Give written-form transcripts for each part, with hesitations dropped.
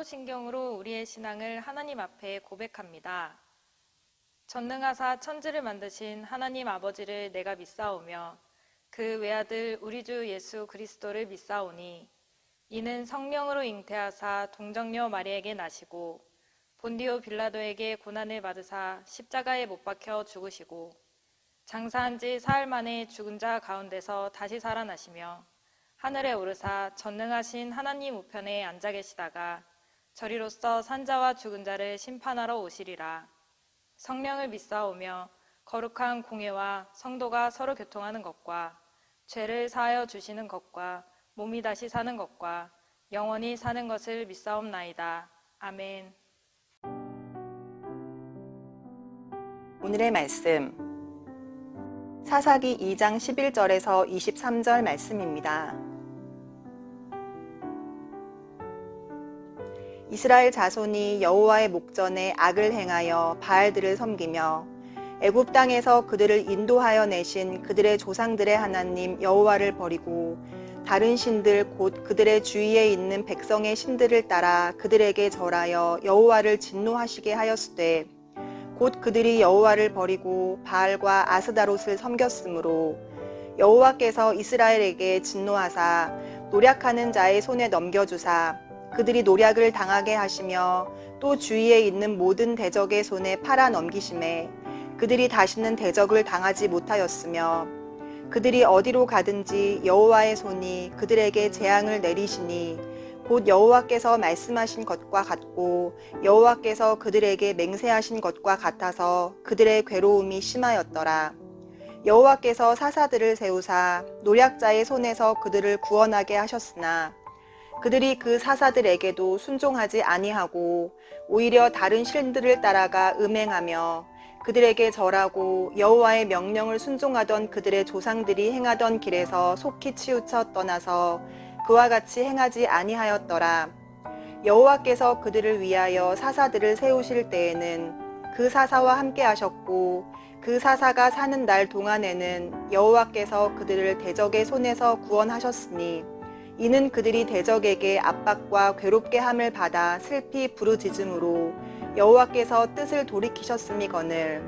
사도신경으로 우리의 신앙을 하나님 앞에 고백합니다. 전능하사 천지를 만드신 하나님 아버지를 내가 믿사오며 그 외아들 우리 주 예수 그리스도를 믿사오니 이는 성령으로 잉태하사 동정녀 마리에게 나시고 본디오 빌라도에게 고난을 받으사 십자가에 못 박혀 죽으시고 장사한 지 사흘 만에 죽은 자 가운데서 다시 살아나시며 하늘에 오르사 전능하신 하나님 우편에 앉아 계시다가 저리로서 산자와 죽은 자를 심판하러 오시리라. 성령을 믿사오며 거룩한 공회와 성도가 서로 교통하는 것과 죄를 사하여 주시는 것과 몸이 다시 사는 것과 영원히 사는 것을 믿사옵나이다. 아멘. 오늘의 말씀 사사기 2장 11절에서 23절 말씀입니다. 이스라엘 자손이 여호와의 목전에 악을 행하여 바알들을 섬기며 애굽 땅에서 그들을 인도하여 내신 그들의 조상들의 하나님 여호와를 버리고 다른 신들 곧 그들의 주위에 있는 백성의 신들을 따라 그들에게 절하여 여호와를 진노하시게 하였으되 곧 그들이 여호와를 버리고 바알과 아스다롯을 섬겼으므로 여호와께서 이스라엘에게 진노하사 노략하는 자의 손에 넘겨주사 그들이 노략을 당하게 하시며 또 주위에 있는 모든 대적의 손에 팔아 넘기심에 그들이 다시는 대적을 당하지 못하였으며 그들이 어디로 가든지 여호와의 손이 그들에게 재앙을 내리시니 곧 여호와께서 말씀하신 것과 같고 여호와께서 그들에게 맹세하신 것과 같아서 그들의 괴로움이 심하였더라. 여호와께서 사사들을 세우사 노략자의 손에서 그들을 구원하게 하셨으나 그들이 그 사사들에게도 순종하지 아니하고 오히려 다른 신들을 따라가 음행하며 그들에게 절하고 여호와의 명령을 순종하던 그들의 조상들이 행하던 길에서 속히 치우쳐 떠나서 그와 같이 행하지 아니하였더라. 여호와께서 그들을 위하여 사사들을 세우실 때에는 그 사사와 함께 하셨고 그 사사가 사는 날 동안에는 여호와께서 그들을 대적의 손에서 구원하셨으니 이는 그들이 대적에게 압박과 괴롭게 함을 받아 슬피 부르짖음으로 여호와께서 뜻을 돌이키셨음이거늘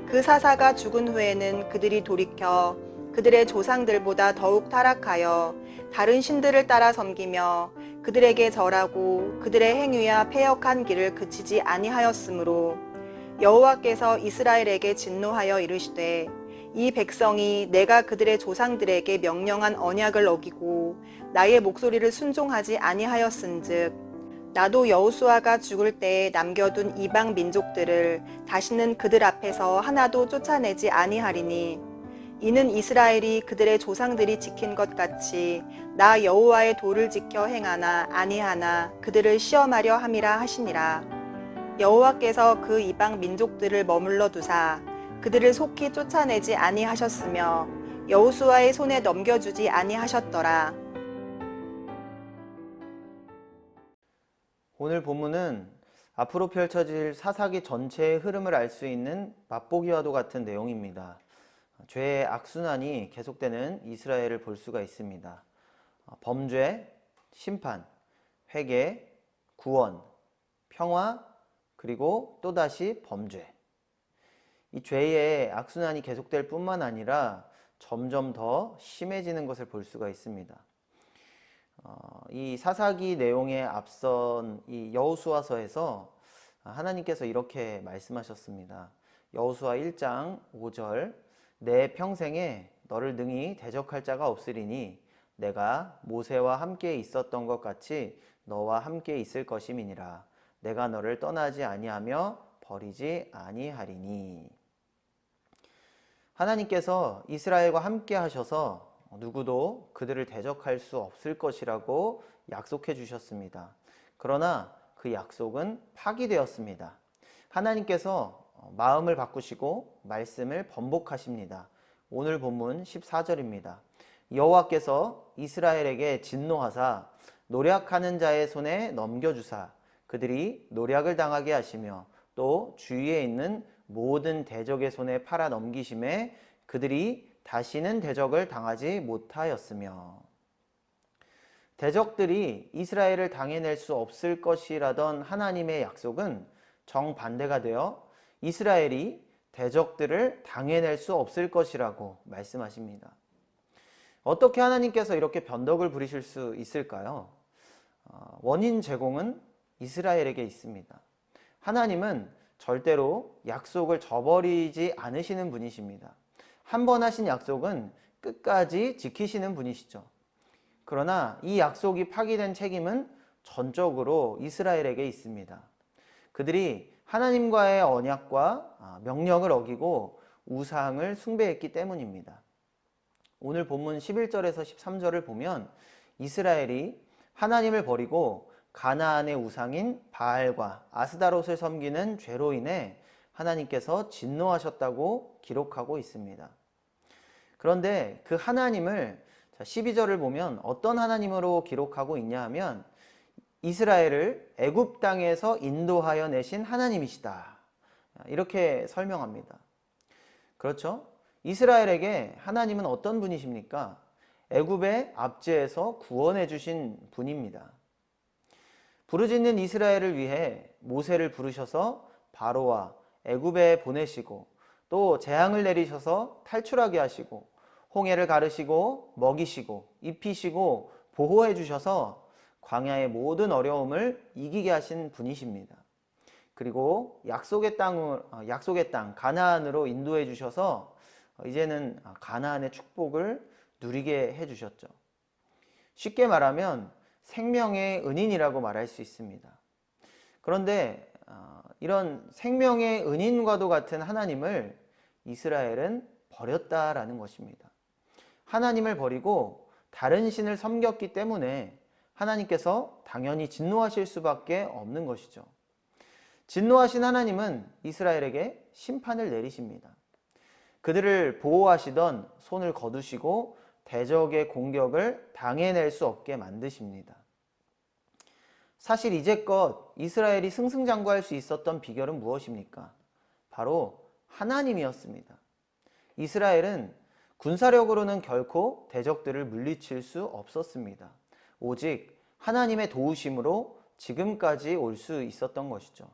그 사사가 죽은 후에는 그들이 돌이켜 그들의 조상들보다 더욱 타락하여 다른 신들을 따라 섬기며 그들에게 절하고 그들의 행위와 패역한 길을 그치지 아니하였으므로 여호와께서 이스라엘에게 진노하여 이르시되 이 백성이 내가 그들의 조상들에게 명령한 언약을 어기고 나의 목소리를 순종하지 아니하였은즉 나도 여호수아가 죽을 때에 남겨둔 이방 민족들을 다시는 그들 앞에서 하나도 쫓아내지 아니하리니 이는 이스라엘이 그들의 조상들이 지킨 것 같이 나 여호와의 도를 지켜 행하나 아니하나 그들을 시험하려 함이라 하시니라. 여호와께서 그 이방 민족들을 머물러 두사 그들을 속히 쫓아내지 아니하셨으며 여호수아의 손에 넘겨주지 아니하셨더라. 오늘 본문은 앞으로 펼쳐질 사사기 전체의 흐름을 알 수 있는 맛보기와도 같은 내용입니다. 죄의 악순환이 계속되는 이스라엘을 볼 수가 있습니다. 범죄, 심판, 회개, 구원, 평화, 그리고 또다시 범죄. 이 죄의 악순환이 계속될 뿐만 아니라 점점 더 심해지는 것을 볼 수가 있습니다. 이 사사기 내용에 앞선 이 여호수아서에서 하나님께서 이렇게 말씀하셨습니다. 여호수아 1장 5절 내 평생에 너를 능히 대적할 자가 없으리니 내가 모세와 함께 있었던 것 같이 너와 함께 있을 것임이니라. 내가 너를 떠나지 아니하며 버리지 아니하리니. 하나님께서 이스라엘과 함께 하셔서 누구도 그들을 대적할 수 없을 것이라고 약속해 주셨습니다. 그러나 그 약속은 파기되었습니다. 하나님께서 마음을 바꾸시고 말씀을 번복하십니다. 오늘 본문 14절입니다. 여호와께서 이스라엘에게 진노하사 노략하는 자의 손에 넘겨주사 그들이 노략을 당하게 하시며 또 주위에 있는 모든 대적의 손에 팔아 넘기심에 그들이 다시는 대적을 당하지 못하였으며. 대적들이 이스라엘을 당해낼 수 없을 것이라던 하나님의 약속은 정반대가 되어 이스라엘이 대적들을 당해낼 수 없을 것이라고 말씀하십니다. 어떻게 하나님께서 이렇게 변덕을 부리실 수 있을까요? 원인 제공은 이스라엘에게 있습니다. 하나님은 절대로 약속을 저버리지 않으시는 분이십니다. 한 번 하신 약속은 끝까지 지키시는 분이시죠. 그러나 이 약속이 파기된 책임은 전적으로 이스라엘에게 있습니다. 그들이 하나님과의 언약과 명령을 어기고 우상을 숭배했기 때문입니다. 오늘 본문 11절에서 13절을 보면 이스라엘이 하나님을 버리고 가나안의 우상인 바알과 아스다롯을 섬기는 죄로 인해 하나님께서 진노하셨다고 기록하고 있습니다. 그런데 그 하나님을 12절을 보면 어떤 하나님으로 기록하고 있냐 하면 이스라엘을 애굽 땅에서 인도하여 내신 하나님이시다. 이렇게 설명합니다. 그렇죠? 이스라엘에게 하나님은 어떤 분이십니까? 애굽의 압제에서 구원해 주신 분입니다. 부르짖는 이스라엘을 위해 모세를 부르셔서 바로와 애굽에 보내시고 또 재앙을 내리셔서 탈출하게 하시고 홍해를 가르시고 먹이시고 입히시고 보호해 주셔서 광야의 모든 어려움을 이기게 하신 분이십니다. 그리고 약속의 땅 가나안으로 인도해 주셔서 이제는 가나안의 축복을 누리게 해 주셨죠. 쉽게 말하면 생명의 은인이라고 말할 수 있습니다. 그런데 이런 생명의 은인과도 같은 하나님을 이스라엘은 버렸다라는 것입니다. 하나님을 버리고 다른 신을 섬겼기 때문에 하나님께서 당연히 진노하실 수밖에 없는 것이죠. 진노하신 하나님은 이스라엘에게 심판을 내리십니다. 그들을 보호하시던 손을 거두시고 대적의 공격을 당해낼 수 없게 만드십니다. 사실 이제껏 이스라엘이 승승장구할 수 있었던 비결은 무엇입니까? 바로 하나님이었습니다. 이스라엘은 군사력으로는 결코 대적들을 물리칠 수 없었습니다. 오직 하나님의 도우심으로 지금까지 올 수 있었던 것이죠.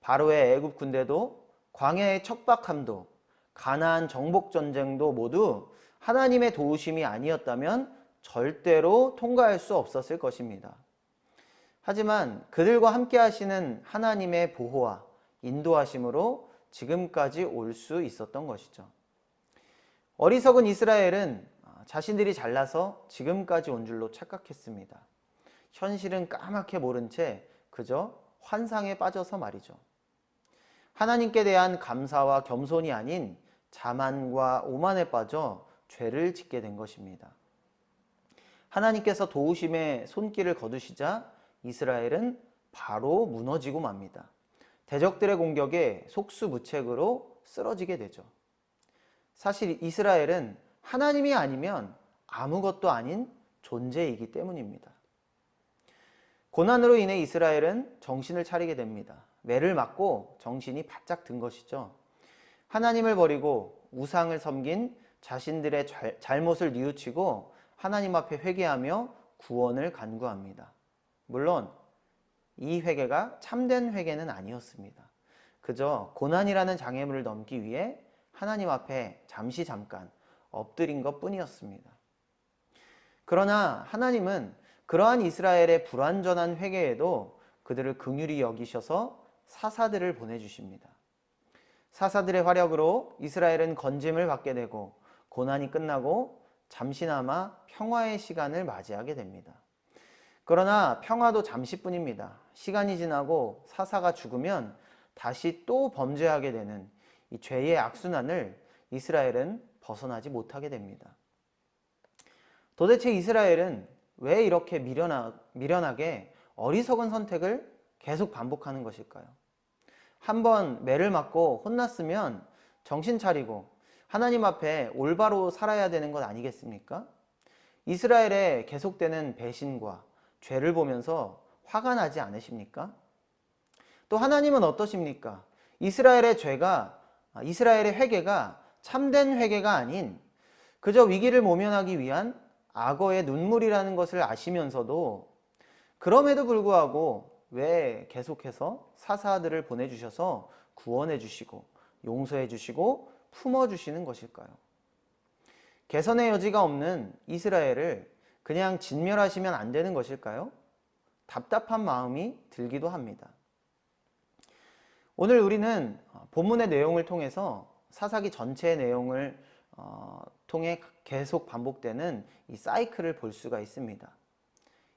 바로의 애굽 군대도 광야의 척박함도 가나안 정복 전쟁도 모두 하나님의 도우심이 아니었다면 절대로 통과할 수 없었을 것입니다. 하지만 그들과 함께 하시는 하나님의 보호와 인도하심으로 지금까지 올 수 있었던 것이죠. 어리석은 이스라엘은 자신들이 잘나서 지금까지 온 줄로 착각했습니다. 현실은 까맣게 모른 채 그저 환상에 빠져서 말이죠. 하나님께 대한 감사와 겸손이 아닌 자만과 오만에 빠져 죄를 짓게 된 것입니다. 하나님께서 도우심의 손길을 거두시자 이스라엘은 바로 무너지고 맙니다. 대적들의 공격에 속수무책으로 쓰러지게 되죠. 사실 이스라엘은 하나님이 아니면 아무것도 아닌 존재이기 때문입니다. 고난으로 인해 이스라엘은 정신을 차리게 됩니다. 매를 맞고 정신이 바짝 든 것이죠. 하나님을 버리고 우상을 섬긴 자신들의 잘못을 뉘우치고 하나님 앞에 회개하며 구원을 간구합니다. 물론 이 회개가 참된 회개는 아니었습니다. 그저 고난이라는 장애물을 넘기 위해 하나님 앞에 잠깐 엎드린 것 뿐이었습니다. 그러나 하나님은 그러한 이스라엘의 불완전한 회개에도 그들을 긍휼히 여기셔서 사사들을 보내주십니다. 사사들의 활약으로 이스라엘은 건짐을 받게 되고 고난이 끝나고 잠시나마 평화의 시간을 맞이하게 됩니다. 그러나 평화도 잠시뿐입니다. 시간이 지나고 사사가 죽으면 다시 또 범죄하게 되는 이 죄의 악순환을 이스라엘은 벗어나지 못하게 됩니다. 도대체 이스라엘은 왜 이렇게 미련하게 어리석은 선택을 계속 반복하는 것일까요? 한번 매를 맞고 혼났으면 정신 차리고 하나님 앞에 올바로 살아야 되는 것 아니겠습니까? 이스라엘의 계속되는 배신과 죄를 보면서 화가 나지 않으십니까? 또 하나님은 어떠십니까? 이스라엘의 회개가 참된 회개가 아닌 그저 위기를 모면하기 위한 악어의 눈물이라는 것을 아시면서도 그럼에도 불구하고 왜 계속해서 사사들을 보내주셔서 구원해 주시고 용서해 주시고 품어 주시는 것일까요? 개선의 여지가 없는 이스라엘을 그냥 진멸하시면 안 되는 것일까요? 답답한 마음이 들기도 합니다. 오늘 우리는 본문의 내용을 통해서 사사기 전체의 내용을 통해 계속 반복되는 이 사이클을 볼 수가 있습니다.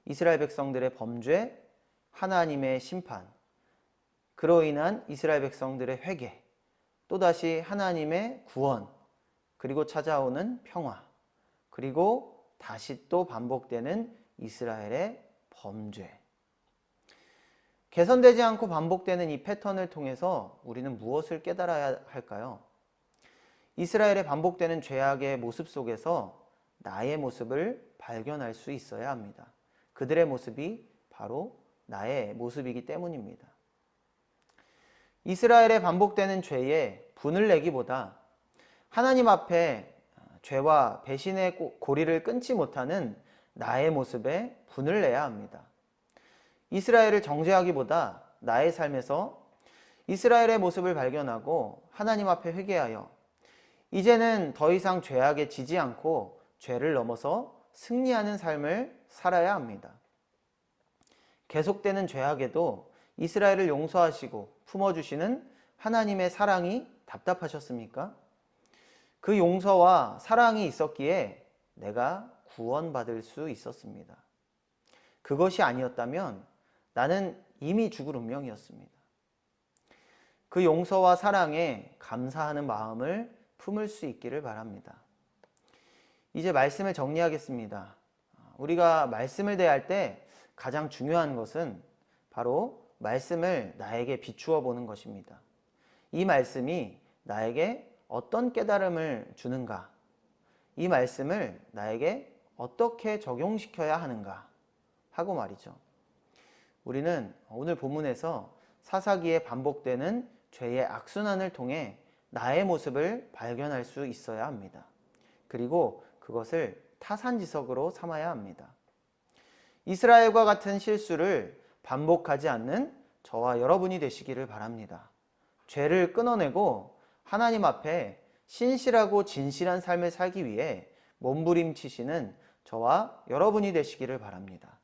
이스라엘 백성들의 범죄, 하나님의 심판, 그로 인한 이스라엘 백성들의 회개, 또다시 하나님의 구원, 그리고 찾아오는 평화, 그리고 다시 또 반복되는 이스라엘의 범죄. 개선되지 않고 반복되는 이 패턴을 통해서 우리는 무엇을 깨달아야 할까요? 이스라엘의 반복되는 죄악의 모습 속에서 나의 모습을 발견할 수 있어야 합니다. 그들의 모습이 바로 나의 모습이기 때문입니다. 이스라엘의 반복되는 죄에 분을 내기보다 하나님 앞에 죄와 배신의 고리를 끊지 못하는 나의 모습에 분을 내야 합니다. 이스라엘을 정죄하기보다 나의 삶에서 이스라엘의 모습을 발견하고 하나님 앞에 회개하여 이제는 더 이상 죄악에 지지 않고 죄를 넘어서 승리하는 삶을 살아야 합니다. 계속되는 죄악에도 이스라엘을 용서하시고 품어주시는 하나님의 사랑이 답답하셨습니까? 그 용서와 사랑이 있었기에 내가 구원받을 수 있었습니다. 그것이 아니었다면 나는 이미 죽을 운명이었습니다. 그 용서와 사랑에 감사하는 마음을 품을 수 있기를 바랍니다. 이제 말씀을 정리하겠습니다. 우리가 말씀을 대할 때 가장 중요한 것은 바로 말씀을 나에게 비추어 보는 것입니다. 이 말씀이 나에게 어떤 깨달음을 주는가? 이 말씀을 나에게 어떻게 적용시켜야 하는가? 하고 말이죠. 우리는 오늘 본문에서 사사기에 반복되는 죄의 악순환을 통해 나의 모습을 발견할 수 있어야 합니다. 그리고 그것을 타산지석으로 삼아야 합니다. 이스라엘과 같은 실수를 반복하지 않는 저와 여러분이 되시기를 바랍니다. 죄를 끊어내고 하나님 앞에 신실하고 진실한 삶을 살기 위해 몸부림치시는 저와 여러분이 되시기를 바랍니다.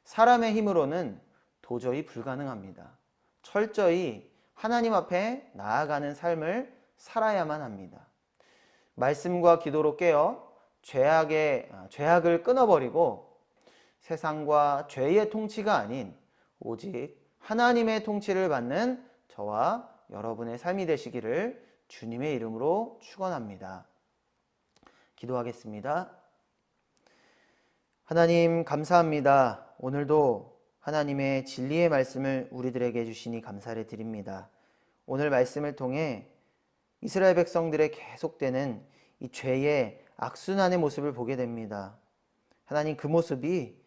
사람의 힘으로는 도저히 불가능합니다. 철저히 하나님 앞에 나아가는 삶을 살아야만 합니다. 말씀과 기도로 깨어 죄악을 끊어버리고 세상과 죄의 통치가 아닌 오직 하나님의 통치를 받는 저와 여러분의 삶이 되시기를 주님의 이름으로 축원합니다. 기도하겠습니다. 하나님 감사합니다. 오늘도 하나님의 진리의 말씀을 우리들에게 주시니 감사를 드립니다. 오늘 말씀을 통해 이스라엘 백성들의 계속되는 이 죄의 악순환의 모습을 보게 됩니다. 하나님 그 모습이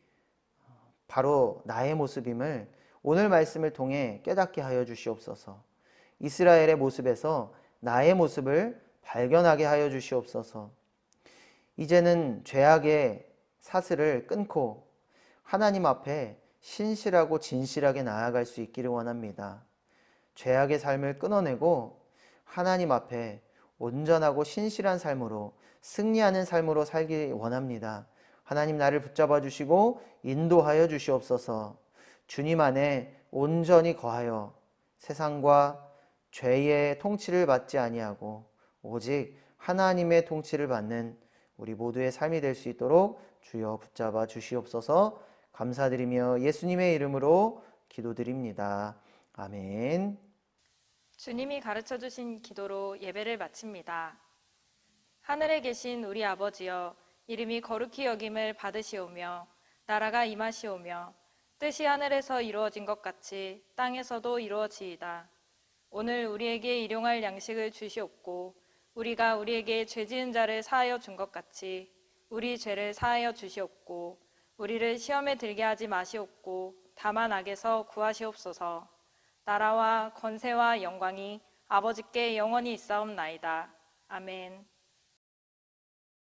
바로 나의 모습임을 오늘 말씀을 통해 깨닫게 하여 주시옵소서. 이스라엘의 모습에서 나의 모습을 발견하게 하여 주시옵소서. 이제는 죄악의 사슬을 끊고 하나님 앞에 신실하고 진실하게 나아갈 수 있기를 원합니다. 죄악의 삶을 끊어내고 하나님 앞에 온전하고 신실한 삶으로 승리하는 삶으로 살기 원합니다. 하나님 나를 붙잡아 주시고 인도하여 주시옵소서. 주님 안에 온전히 거하여 세상과 죄의 통치를 받지 아니하고 오직 하나님의 통치를 받는 우리 모두의 삶이 될 수 있도록 주여 붙잡아 주시옵소서. 감사드리며 예수님의 이름으로 기도드립니다. 아멘. 주님이 가르쳐 주신 기도로 예배를 마칩니다. 하늘에 계신 우리 아버지여, 이름이 거룩히 여김을 받으시오며 나라가 임하시오며 뜻이 하늘에서 이루어진 것 같이 땅에서도 이루어지이다. 오늘 우리에게 일용할 양식을 주시옵고 우리가 우리에게 죄 지은 자를 사하여 준 것 같이 우리 죄를 사하여 주시옵고 우리를 시험에 들게 하지 마시옵고 다만 악에서 구하시옵소서. 나라와 권세와 영광이 아버지께 영원히 있사옵나이다. 아멘.